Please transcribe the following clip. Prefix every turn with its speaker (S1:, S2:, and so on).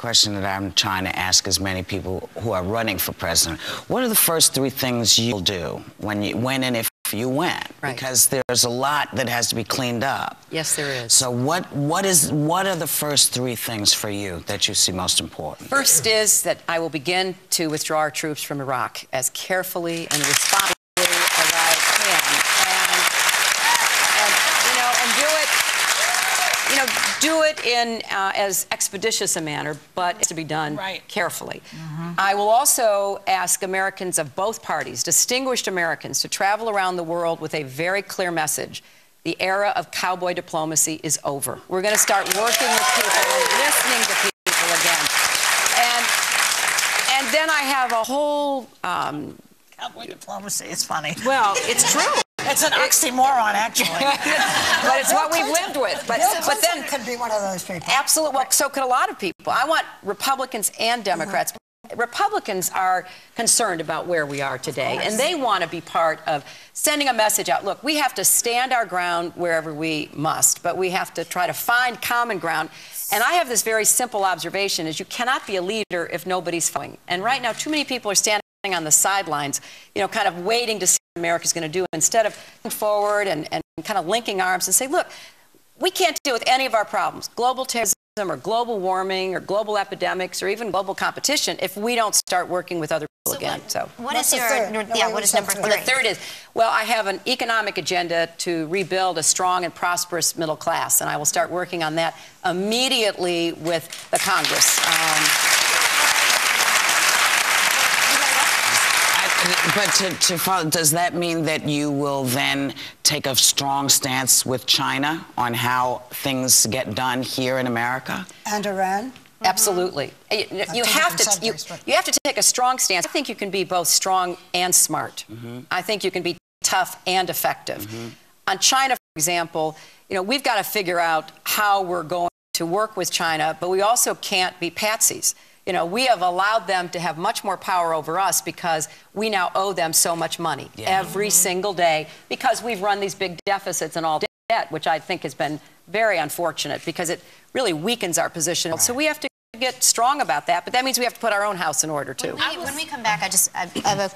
S1: Question that I'm trying to ask as many people who are running for president. What are the first three things you'll do when and if you win?
S2: Right.
S1: Because there's a lot that has to be cleaned up.
S2: Yes, there is.
S1: So what are the first three things for you that you see most important?
S2: First is that I will begin to withdraw our troops from Iraq as carefully and responsibly as I can. Do it in as expeditious a manner, but it's to be done carefully. I will also ask Americans of both parties, distinguished Americans, to travel around the world with a very clear message. The era of cowboy diplomacy is over. We're going to start working with people and listening to people again. And then I have a whole...
S3: Cowboy diplomacy is funny.
S2: Well, it's true.
S3: It's an oxymoron, actually.
S2: But it's what we've lived with. But then
S3: could be one of those people.
S2: Absolutely. Well, so could a lot of people. I want Republicans and Democrats. Republicans are concerned about where we are today, and they want to be part of sending a message out. Look, we have to stand our ground wherever we must, but we have to try to find common ground. And I have this very simple observation, is you cannot be a leader if nobody's following. And right now, too many people are standing on the sidelines, you know, kind of waiting to see what America's going to do, instead of coming forward and kind of linking arms and say, look, we can't deal with any of our problems, global terrorism or global warming or global epidemics or even global competition, if we don't start working with other people again.
S4: What is number three?
S2: Well, the third is, well, I have an economic agenda to rebuild a strong and prosperous middle class, and I will start working on that immediately with the Congress.
S1: But to follow, does that mean that you will then take a strong stance with China on how things get done here in America?
S3: And Iran?
S2: Absolutely. You have to take a strong stance. I think you can be both strong and smart. I think you can be tough and effective. On China, for example, you know, we've got to figure out how we're going to work with China, but we also can't be patsies. You know, we have allowed them to have much more power over us because we now owe them so much money every single day, because we've run these big deficits and all debt, which I think has been very unfortunate because it really weakens our position. So we have to get strong about that, but that means we have to put our own house in order, too.
S4: When we come back, I have a